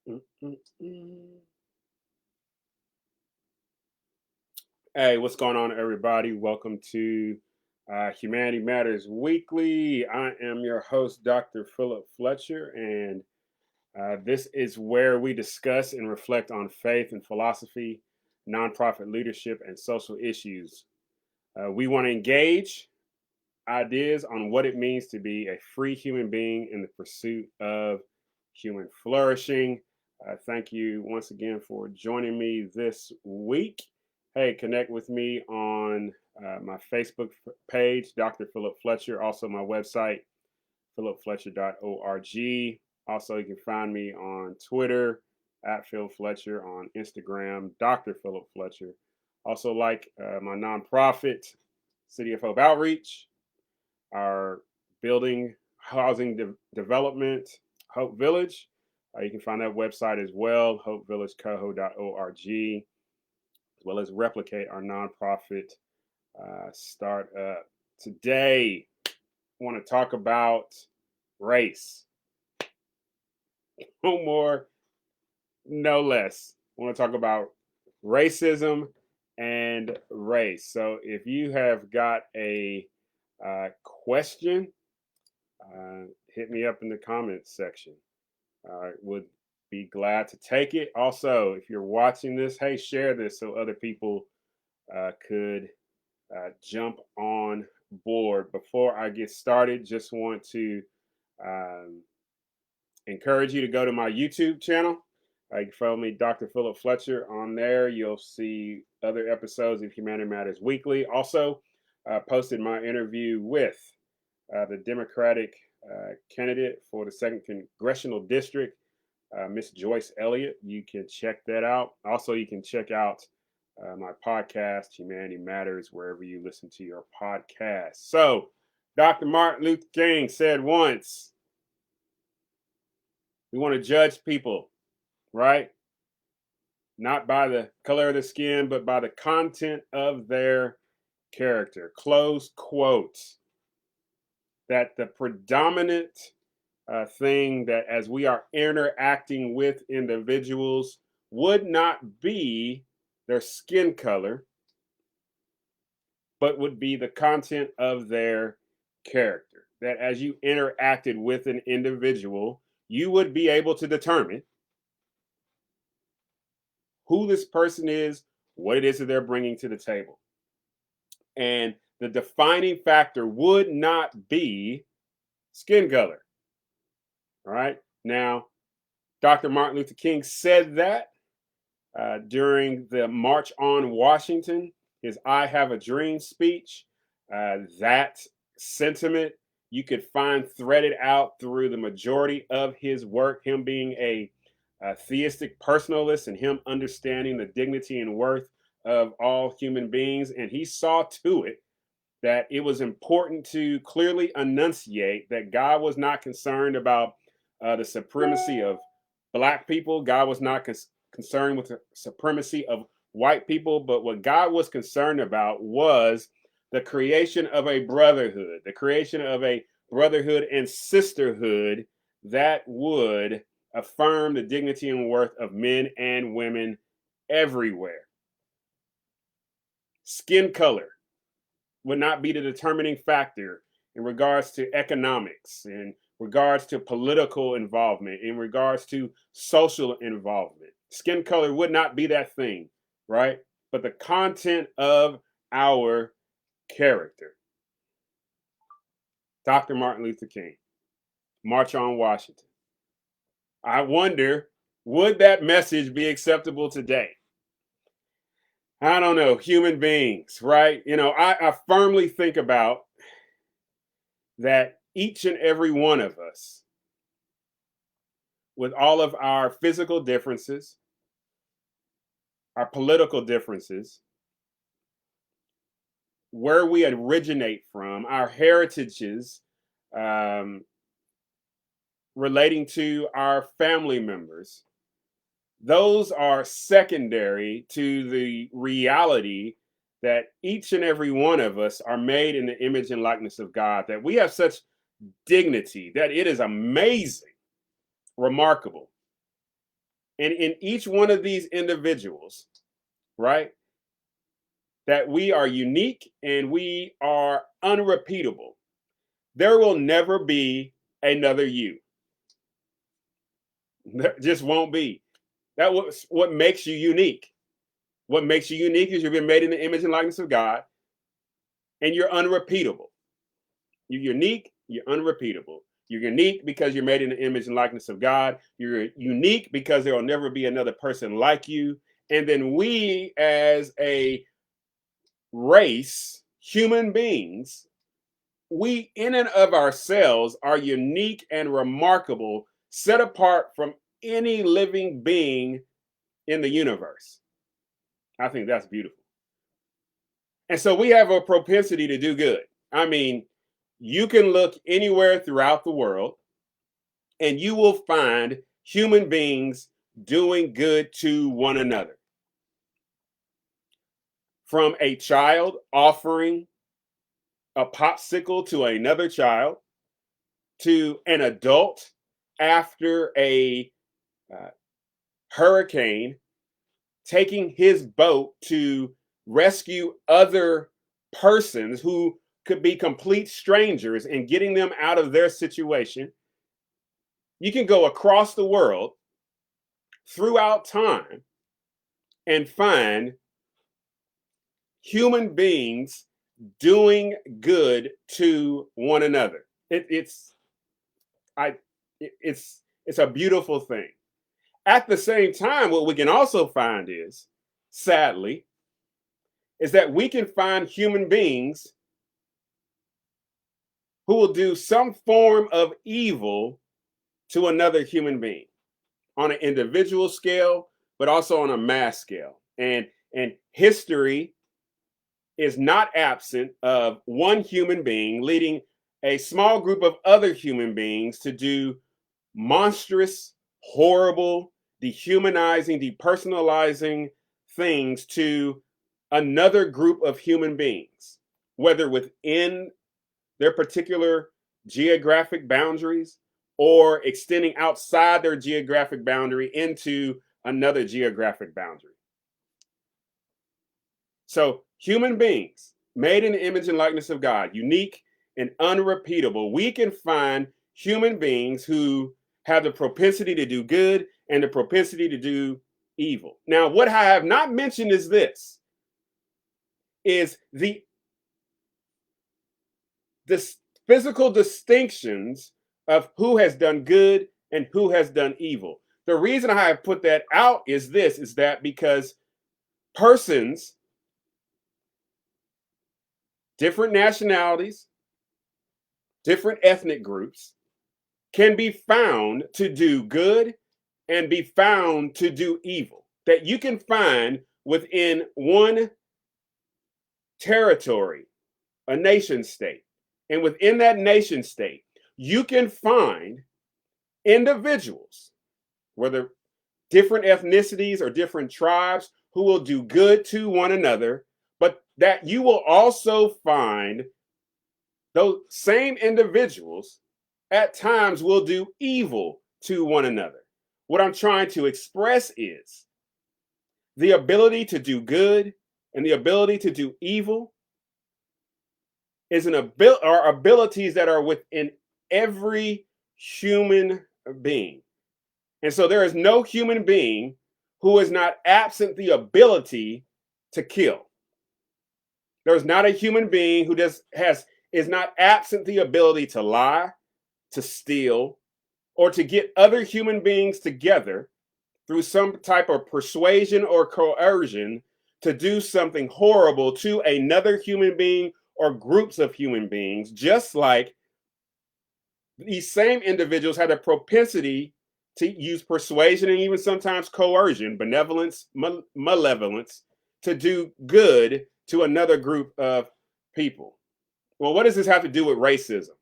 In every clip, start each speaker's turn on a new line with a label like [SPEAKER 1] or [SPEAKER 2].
[SPEAKER 1] Mm, mm, mm. Hey, what's going on, everybody? Welcome to Humanity Matters Weekly. I am your host, Dr. Philip Fletcher, and this is where we discuss and reflect on faith and philosophy, nonprofit leadership, and social issues. We want to engage ideas on what it means to be a free human being in the pursuit of human flourishing. Thank you once again for joining me this week. Hey, connect with me on my Facebook page, Dr. Philip Fletcher, also my website, philipfletcher.org. Also, you can find me on Twitter at Phil Fletcher, on Instagram, Dr. Philip Fletcher. Also, like my nonprofit, City of Hope Outreach, our building housing development, Hope Village. You can find that website as well, hopevillagecoho.org, as well as Replicate, our nonprofit startup. Today, I want to talk about race. No more, no less. I want to talk about racism and race. So, if you have got a question, hit me up in the comments section. I would be glad to take it. Also, if you're watching this, hey, share this so other people could jump on board. Before I get started, just want to um, encourage you to go to my YouTube channel. You can follow me, Dr. Philip Fletcher, on there. You'll see other episodes of Humanity Matters Weekly. Also, posted my interview with the Democratic candidate for the second congressional district, Miss Joyce Elliott. You can check that out. Also, you can check out my podcast, Humanity Matters, wherever you listen to your podcast. So, Dr. Martin Luther King said once, we want to judge people, right? Not by the color of the skin, but by the content of their character. Close quote. That the predominant thing that as we are interacting with individuals would not be their skin color, but would be the content of their character. That as you interacted with an individual, you would be able to determine who this person is, what it is that they're bringing to the table. And the defining factor would not be skin color. All right. Now, Dr. Martin Luther King said that during the March on Washington, his I Have a Dream speech. That sentiment you could find threaded out through the majority of his work, him being a theistic personalist and him understanding the dignity and worth of all human beings. And he saw to it that it was important to clearly enunciate that God was not concerned about the supremacy of Black people. God was not concerned with the supremacy of white people, but what God was concerned about was the creation of a brotherhood, the creation of a brotherhood and sisterhood that would affirm the dignity and worth of men and women everywhere. Skin color would not be the determining factor in regards to economics, in regards to political involvement, in regards to social involvement. Skin color would not be that thing, right? But the content of our character. Dr. Martin Luther King, March on Washington. I wonder, would that message be acceptable today? I don't know, human beings, right? I firmly think about that each and every one of us, with all of our physical differences, our political differences, where we originate from, our heritages, um, relating to our family members, those are secondary to the reality that each and every one of us are made in the image and likeness of God, that we have such dignity, that it is amazing, remarkable. And in each one of these individuals, right, that we are unique and we are unrepeatable. There will never be another you. There just won't be. That was what makes you unique. What makes you unique is you've been made in the image and likeness of God, and you're unrepeatable. You're unique, you're unrepeatable. You're unique because you're made in the image and likeness of God. You're unique because there will never be another person like you. And then we, as a race, human beings, we in and of ourselves are unique and remarkable, set apart from any living being in the universe. I think that's beautiful. And so we have a propensity to do good. I mean, you can look anywhere throughout the world and you will find human beings doing good to one another. From a child offering a popsicle to another child, to an adult after a hurricane taking his boat to rescue other persons who could be complete strangers and getting them out of their situation. You can go across the world throughout time and find human beings doing good to one another. It's a beautiful thing. At the same time, what we can also find is, sadly, is that we can find human beings who will do some form of evil to another human being on an individual scale, but also on a mass scale. And history is not absent of one human being leading a small group of other human beings to do monstrous, horrible, dehumanizing, depersonalizing things to another group of human beings, whether within their particular geographic boundaries or extending outside their geographic boundary into another geographic boundary. So, human beings made in the image and likeness of God, unique and unrepeatable, we can find human beings who have the propensity to do good and the propensity to do evil. Now, what I have not mentioned is this, is the physical distinctions of who has done good and who has done evil. The reason I have put that out is this, is that because persons, different nationalities, different ethnic groups, can be found to do good and be found to do evil. That you can find within one territory, a nation state. And within that nation state, you can find individuals, whether different ethnicities or different tribes, who will do good to one another, but that you will also find those same individuals at times will do evil to one another. What I'm trying to express is the ability to do good and the ability to do evil is are abilities that are within every human being. And so there is no human being who is not absent the ability to kill. There is not a human being who is not absent the ability to lie, to steal, or to get other human beings together through some type of persuasion or coercion to do something horrible to another human being or groups of human beings, just like these same individuals had a propensity to use persuasion and even sometimes coercion, benevolence, malevolence, to do good to another group of people. Well, what does this have to do with racism?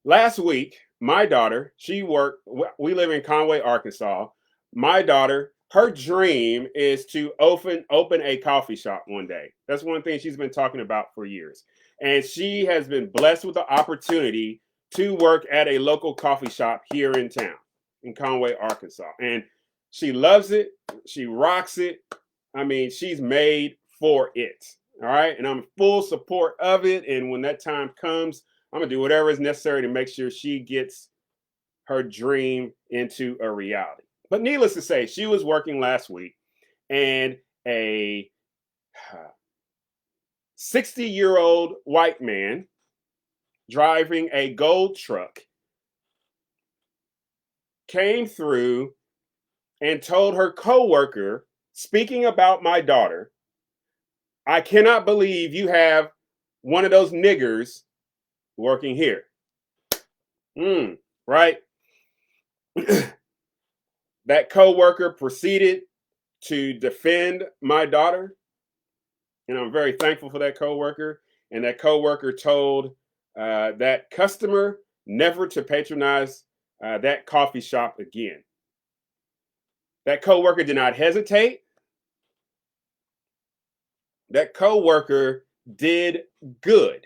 [SPEAKER 1] Last week, my daughter, we live in Conway, Arkansas. My daughter, her dream is to open a coffee shop one day. That's one thing she's been talking about for years. And she has been blessed with the opportunity to work at a local coffee shop here in town. in Conway, Arkansas. And she loves it. She rocks it. I mean, she's made for it. All right. And I'm in full support of it. And when that time comes, I'm going to do whatever is necessary to make sure she gets her dream into a reality. But needless to say, she was working last week and a 60-year-old white man driving a gold truck came through and told her coworker, speaking about my daughter, "I cannot believe you have one of those niggers working here." Right? That coworker proceeded to defend my daughter, and I'm very thankful for that coworker. And that coworker told that customer never to patronize that coffee shop again. That coworker did not hesitate. That coworker did good.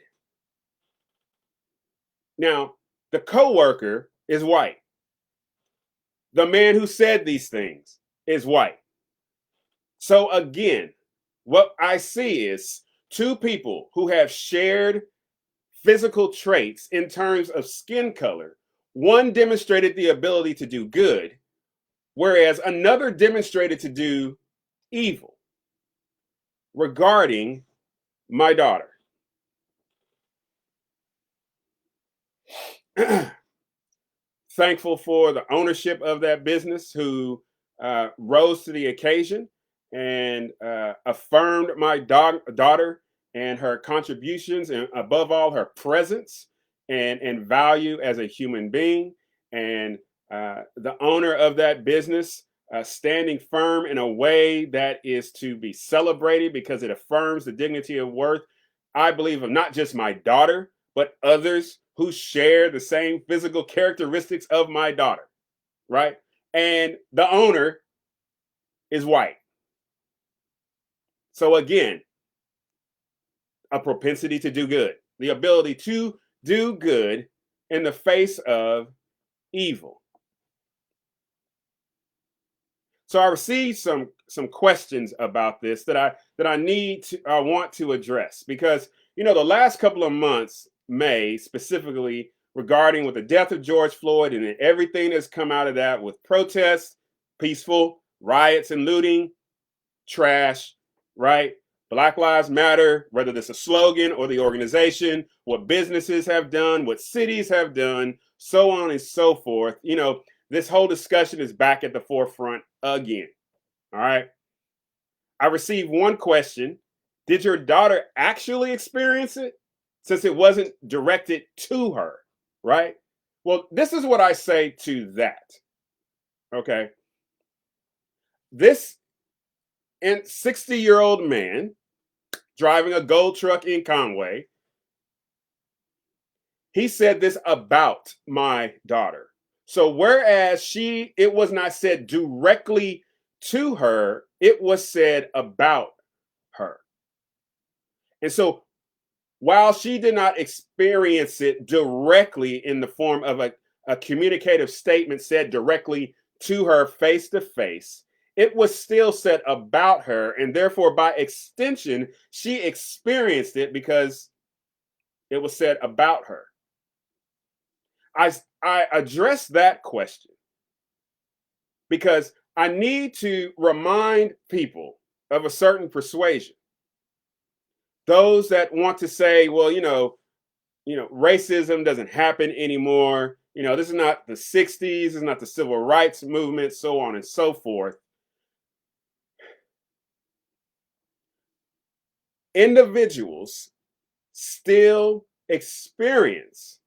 [SPEAKER 1] Now, the coworker is white. The man who said these things is white. So again, what I see is two people who have shared physical traits in terms of skin color. One demonstrated the ability to do good, whereas another demonstrated to do evil regarding my daughter. Thankful for the ownership of that business who rose to the occasion and affirmed my daughter and her contributions, and above all, her presence and value as a human being. And the owner of that business standing firm in a way that is to be celebrated because it affirms the dignity of worth, I believe, of not just my daughter, but others who share the same physical characteristics of my daughter, right? And the owner is white. So again, a propensity to do good, the ability to do good in the face of evil. So I received some questions about this that I want to address, because the last couple of months, May specifically, regarding with the death of George Floyd and everything that's come out of that with protests, peaceful riots and looting, trash, right? Black Lives Matter, whether this is a slogan or the organization, what businesses have done, what cities have done, so on and so forth. This whole discussion is back at the forefront again. All right. I received one question. Did your daughter actually experience it, since it wasn't directed to her? Right. Well, this is what I say to that. Okay. This 60-year-old man driving a gold truck in Conway, he said this about my daughter. So whereas it was not said directly to her, it was said about her. And so while she did not experience it directly in the form of a communicative statement said directly to her face to face, it was still said about her. And therefore, by extension, she experienced it because it was said about her. I addressed that question because I need to remind people of a certain persuasion. Those that want to say, well, racism doesn't happen anymore. This is not the 60s, this is not the civil rights movement, so on and so forth. Individuals still experience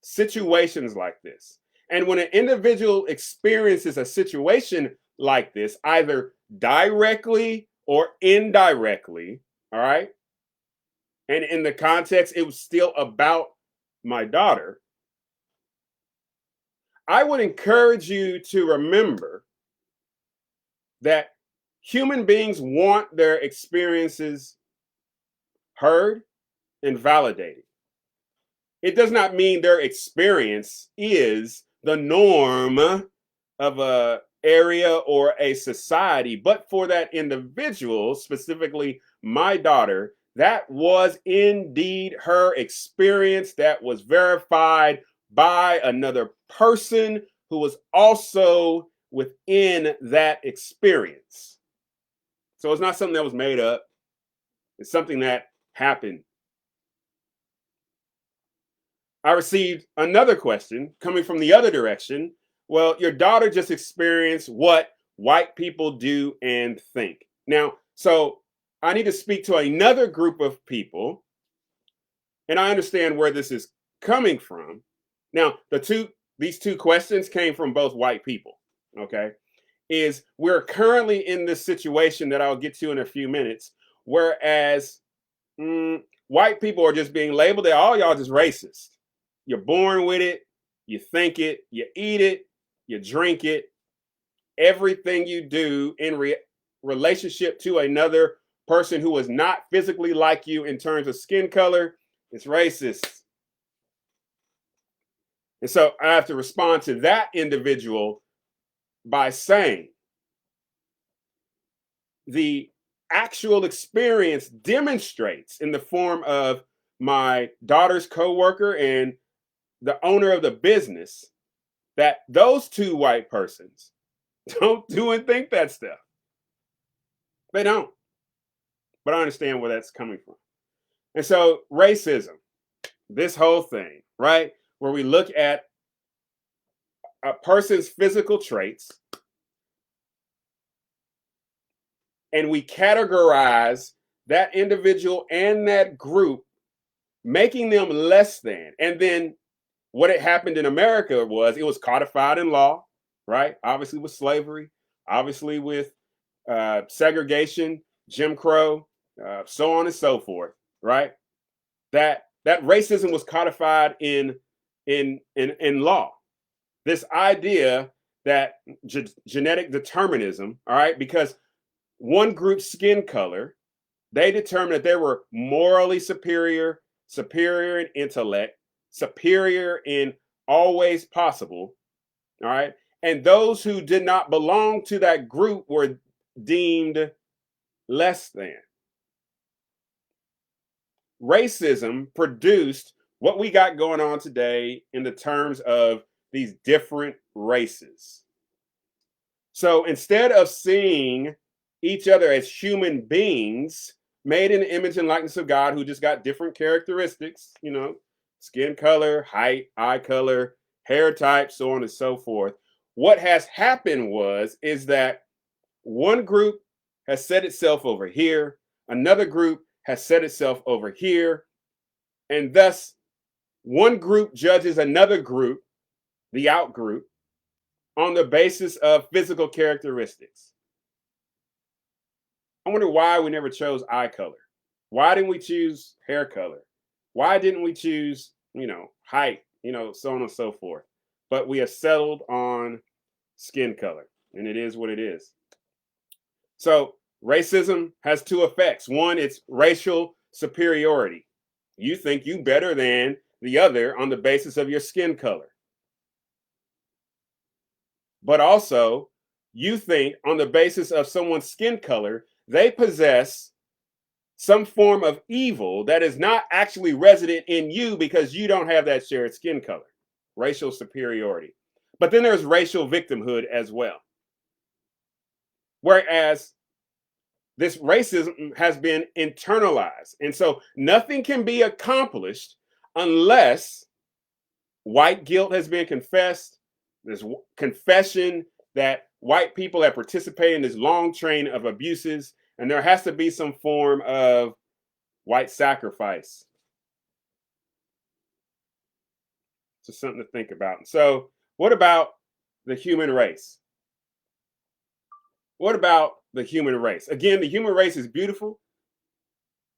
[SPEAKER 1] situations like this. And when an individual experiences a situation like this, either directly or indirectly, all right, and in the context, it was still about my daughter, I would encourage you to remember that human beings want their experiences heard and validated. It does not mean their experience is the norm of a area or a society, but for that individual, specifically my daughter, that was indeed her experience that was verified by another person who was also within that experience. So it's not something that was made up. It's something that happened. I received another question coming from the other direction. Well, your daughter just experienced what white people do and think. Now, so I need to speak to another group of people, and I understand where this is coming from. Now, these two questions came from both white people. Okay, is we're currently in this situation that I'll get to in a few minutes, whereas white people are just being labeled that all y'all just racist. You're born with it, you think it, you eat it, you drink it. Everything you do in relationship to another person who is not physically like you in terms of skin color is racist. And so I have to respond to that individual by saying the actual experience demonstrates in the form of my daughter's coworker and the owner of the business that those two white persons don't do and think that stuff. They don't. But I understand where that's coming from. And so racism, this whole thing, right? Where we look at a person's physical traits and we categorize that individual and that group, making them less than. And then what had happened in America was it was codified in law, right? Obviously with slavery, obviously with segregation, Jim Crow, so on and so forth, right? That racism was codified in law. This idea that genetic determinism, all right, because one group's skin color, they determined that they were morally superior, superior in intellect, superior in all ways possible, all right? And those who did not belong to that group were deemed less than. Racism produced what we got going on today in the terms of these different races. So instead of seeing each other as human beings made in the image and likeness of God who just got different characteristics, you know, skin color, height, eye color, hair type, so on and so forth. What has happened is that one group has set itself over here, another group has set itself over here, and thus one group judges another group, the out group, on the basis of physical characteristics. I wonder why we never chose eye color. Why didn't we choose hair color? Why didn't we choose, height, so on and so forth? But we have settled on skin color, and it is what it is. So racism has two effects. One, it's racial superiority. You think you better than the other on the basis of your skin color. But also, you think on the basis of someone's skin color, they possess some form of evil that is not actually resident in you because you don't have that shared skin color. Racial superiority. But then there's racial victimhood as well. Whereas this racism has been internalized. And so nothing can be accomplished unless white guilt has been confessed. There's confession that white people have participated in this long train of abuses, and there has to be some form of white sacrifice. So something to think about. So what about the human race? What about the human race? Again, the human race is beautiful.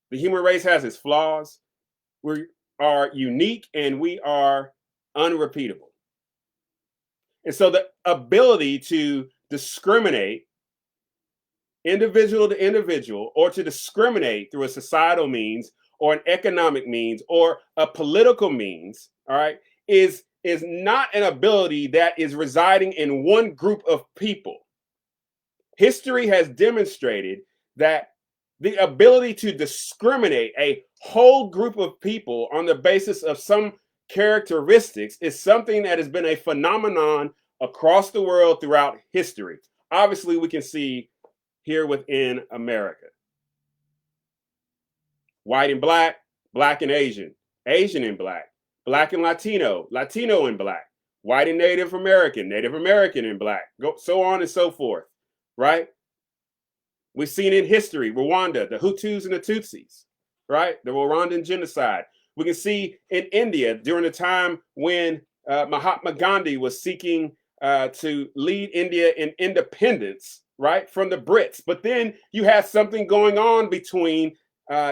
[SPEAKER 1] The human race has its flaws. We are unique and we are unrepeatable. And so the ability to discriminate individual to individual, or to discriminate through a societal means or an economic means or a political means, all right, is is not an ability that is residing in one group of people. History has demonstrated that the ability to discriminate a whole group of people on the basis of some characteristics is something that has been a phenomenon across the world throughout history. Obviously, we can see here within America. White and black, black and Asian, Asian and black, black and Latino, Latino and black, white and Native American, Native American and black, so on and so forth, right? We've seen in history, Rwanda, the Hutus and the Tutsis, right? The Rwandan genocide. We can see in India during the time when Mahatma Gandhi was seeking to lead India in independence, right, from the Brits. But then you have something going on between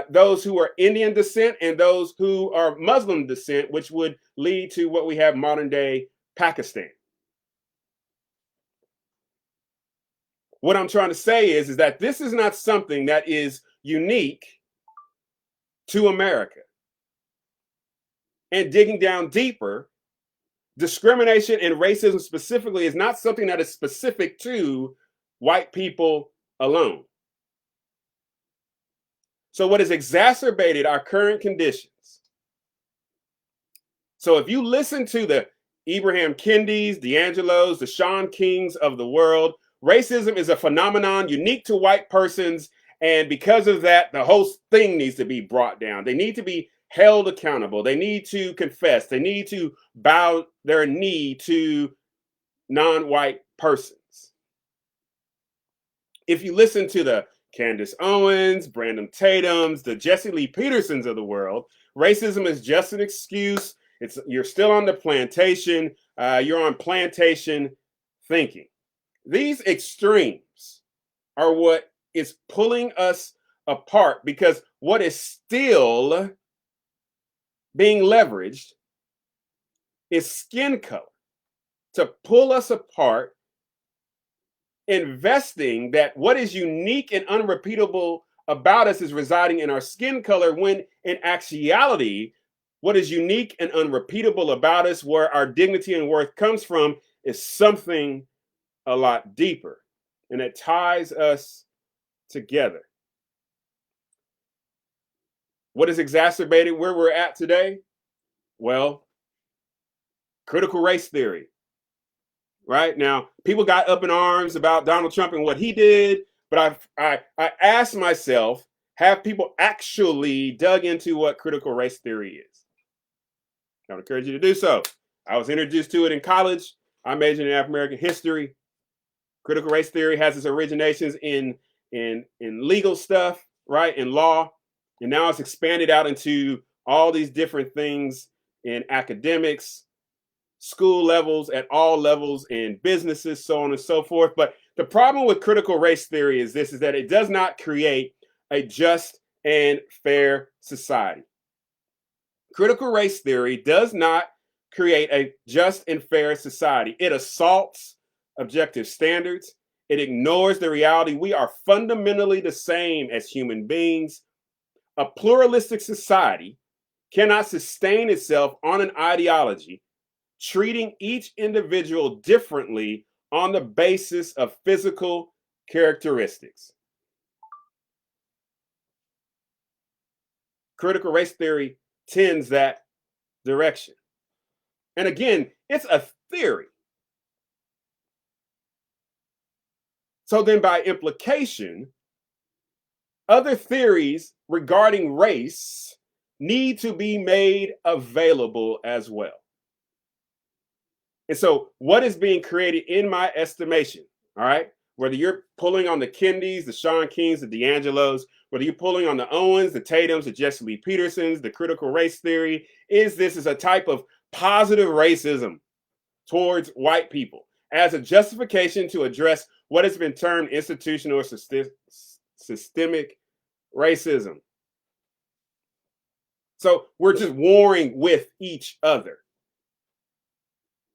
[SPEAKER 1] those who are Indian descent and those who are Muslim descent, which would lead to what we have modern day Pakistan. What I'm trying to say is that this is not something that is unique to America. And digging down deeper, discrimination and racism specifically is not something that is specific to white people alone. So what has exacerbated our current conditions? So if you listen to the Ibram Kendis, D'Angelos, the Sean Kings of the world, racism is a phenomenon unique to white persons, and because of that, the whole thing needs to be brought down. They need to be held accountable. They need to confess. They need to bow their knee to non-white persons. If you listen to the Candace Owens, Brandon Tatums, the Jesse Lee Petersons of the world, racism is just an excuse. You're still on the plantation. You're on plantation thinking. These extremes are what is pulling us apart, because what is still being leveraged is skin color to pull us apart, investing that what is unique and unrepeatable about us is residing in our skin color, when in actuality, what is unique and unrepeatable about us, where our dignity and worth comes from, is something a lot deeper, and it ties us together. What has exacerbated where we're at today? Well, critical race theory. Right now, people got up in arms about Donald Trump and what he did, but I asked myself, have people actually dug into what critical race theory is? I would encourage you to do so. I was introduced to it in college. I majored in African American history. Critical race theory has its originations in legal stuff, right, in law, and now it's expanded out into all these different things in academics, school levels, at all levels, in businesses, so on and so forth. But the problem with critical race theory is this, is that it does not create a just and fair society. Critical race theory does not create a just and fair society. It assaults objective standards. It ignores the reality we are fundamentally the same as human beings. A pluralistic society cannot sustain itself on an ideology treating each individual differently on the basis of physical characteristics. Critical race theory tends that direction. And again, it's a theory. So then by implication, other theories regarding race need to be made available as well. And so what is being created, in my estimation, all right, whether you're pulling on the Kendis, the Sean Kings, the D'Angelos, whether you're pulling on the Owens, the Tatums, the Jesse Lee Petersons, the critical race theory, is this is a type of positive racism towards white people as a justification to address what has been termed institutional or systemic racism. So we're just warring with each other.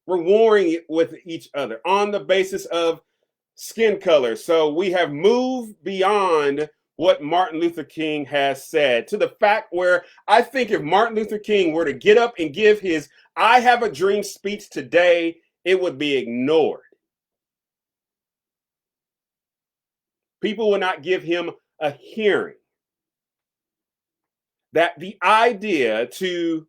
[SPEAKER 1] We're warring with each other on the basis of skin color. So we have moved beyond what Martin Luther King has said, to the fact where I think if Martin Luther King were to get up and give his I have a dream speech today, it would be ignored. People will not give him a hearing. That the idea to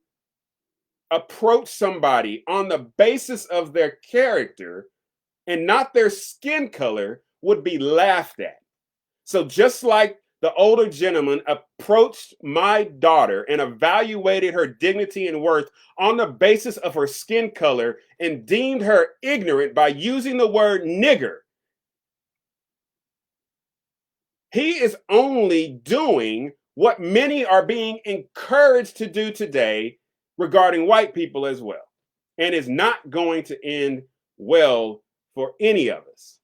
[SPEAKER 1] approach somebody on the basis of their character and not their skin color would be laughed at. So just like the older gentleman approached my daughter and evaluated her dignity and worth on the basis of her skin color and deemed her ignorant by using the word nigger, he is only doing what many are being encouraged to do today regarding white people as well, and is not going to end well for any of us.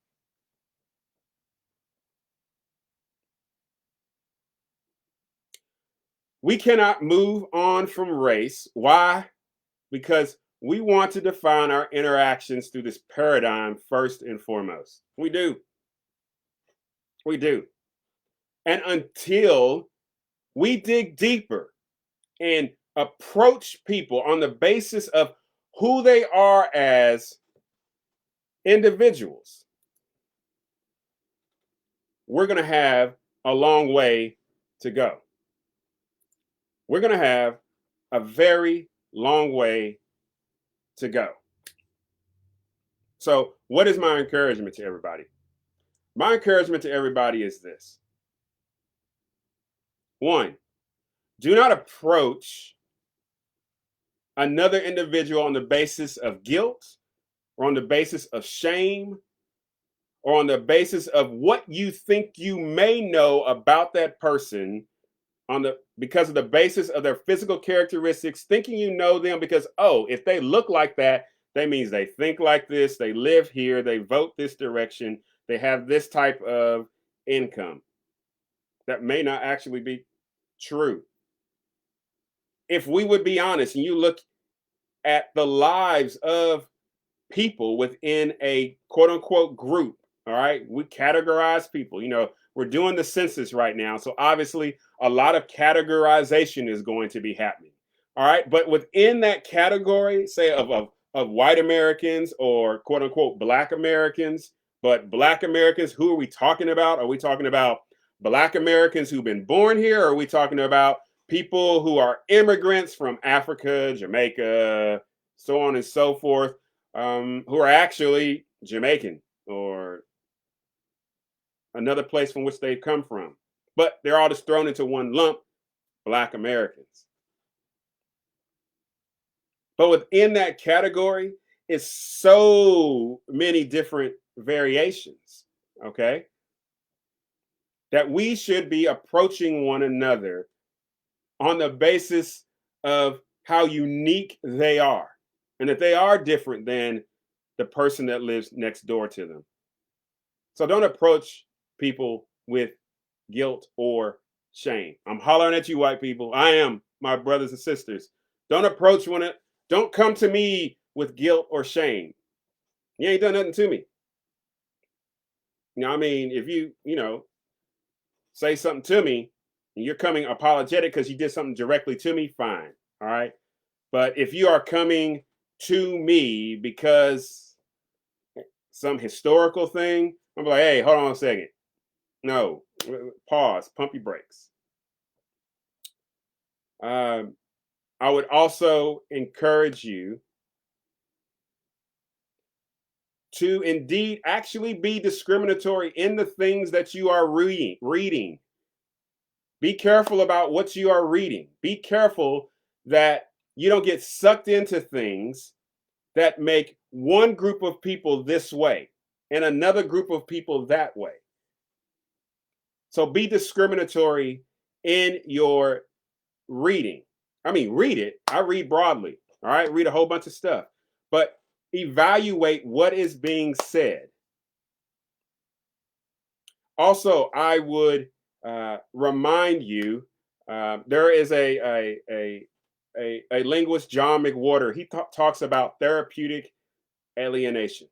[SPEAKER 1] We cannot move on from race. Why? Because we want to define our interactions through this paradigm first and foremost. We do. We do. And until we dig deeper and approach people on the basis of who they are as individuals, we're going to have a long way to go. We're going to have a very long way to go. So, what is my encouragement to everybody? My encouragement to everybody is this. One, do not approach another individual on the basis of guilt or on the basis of shame or on the basis of what you think you may know about that person because of the basis of their physical characteristics, thinking you know them because, oh, if they look like that, that means they think like this, they live here, they vote this direction, they have this type of income. That may not actually be true. If we would be honest and you look at the lives of people within a quote unquote group, all right, we categorize people. We're doing the census right now. So obviously, a lot of categorization is going to be happening. All right. But within that category, say of white Americans or quote unquote Black Americans, but Black Americans, who are we talking about? Are we talking about Black Americans who've been born here? Or are we talking about people who are immigrants from Africa, Jamaica, so on and so forth, who are actually Jamaican or another place from which they've come from? But they're all just thrown into one lump, Black Americans. But within that category is so many different variations, okay? That we should be approaching one another on the basis of how unique they are, and that they are different than the person that lives next door to them. So don't approach people with guilt or shame. I'm hollering at you, white people. I am, my brothers and sisters. Don't approach don't come to me with guilt or shame. You ain't done nothing to me. I mean, if you say something to me and you're coming apologetic because you did something directly to me, fine. All right. But if you are coming to me because some historical thing, I'm like, hey, hold on a second. No, pause, pump your brakes. I would also encourage you to indeed actually be discriminatory in the things that you are reading. Be careful about what you are reading. Be careful that you don't get sucked into things that make one group of people this way and another group of people that way. So be discriminatory in your reading. I mean, read it. I read broadly. All right. Read a whole bunch of stuff, but evaluate what is being said. Also, I would remind you, there is a linguist, John McWhorter. He talks about therapeutic alienation.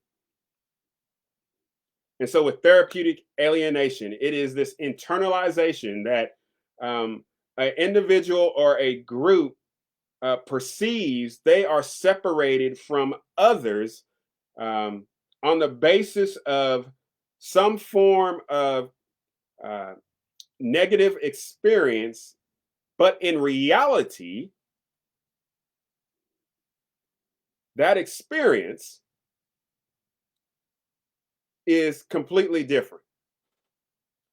[SPEAKER 1] And so with therapeutic alienation, it is this internalization that an individual or a group perceives they are separated from others um, on the basis of some form of uh, negative experience, but in reality, that experience is completely different.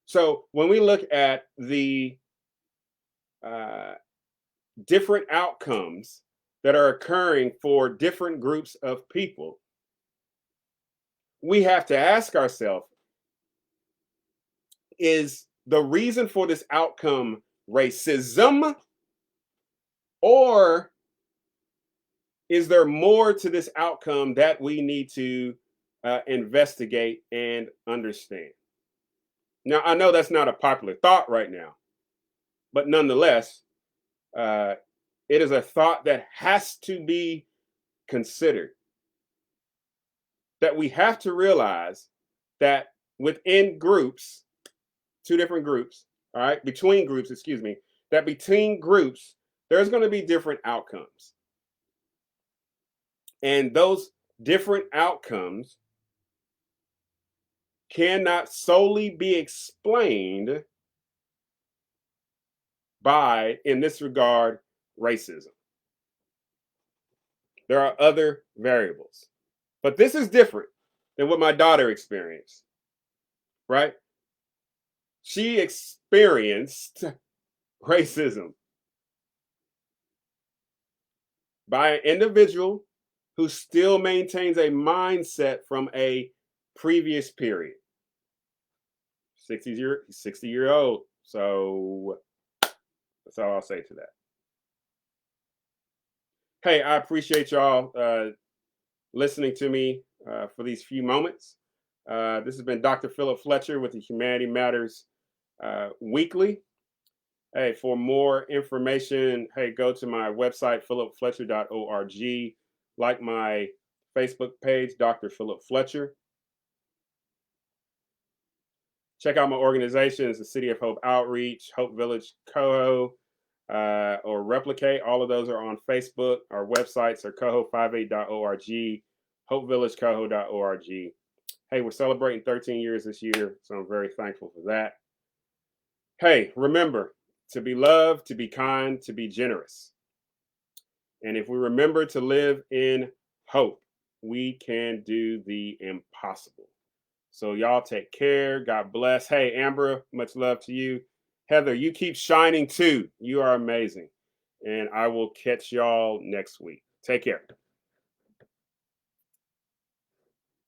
[SPEAKER 1] So when we look at the uh, different outcomes that are occurring for different groups of people, we have to ask ourselves, is the reason for this outcome racism, or is there more to this outcome that we need to investigate and understand? Now, I know that's not a popular thought right now, but nonetheless, uh, it is a thought that has to be considered. That we have to realize that within groups, two different groups, all right, between groups, excuse me, that between groups, there's going to be different outcomes. And those different outcomes cannot solely be explained by, in this regard, racism. There are other variables. But this is different than what my daughter experienced, right? She experienced racism by an individual who still maintains a mindset from a previous period. 60 year old. So that's all I'll say to that. Hey, I appreciate y'all listening to me for these few moments. This has been Dr. Philip Fletcher with the Humanity Matters Weekly. Hey, for more information, hey, go to my website, philipfletcher.org. Like my Facebook page, Dr. Philip Fletcher. Check out my organizations, the City of Hope Outreach, Hope Village Coho, or Replicate. All of those are on Facebook. Our websites are coho58.org, hopevillagecoho.org. Hey, we're celebrating 13 years this year, so I'm very thankful for that. Hey, remember to be loved, to be kind, to be generous. And if we remember to live in hope, we can do the impossible. So y'all take care. God bless. Hey, Amber, much love to you. Heather, you keep shining too. You are amazing. And I will catch y'all next week. Take care.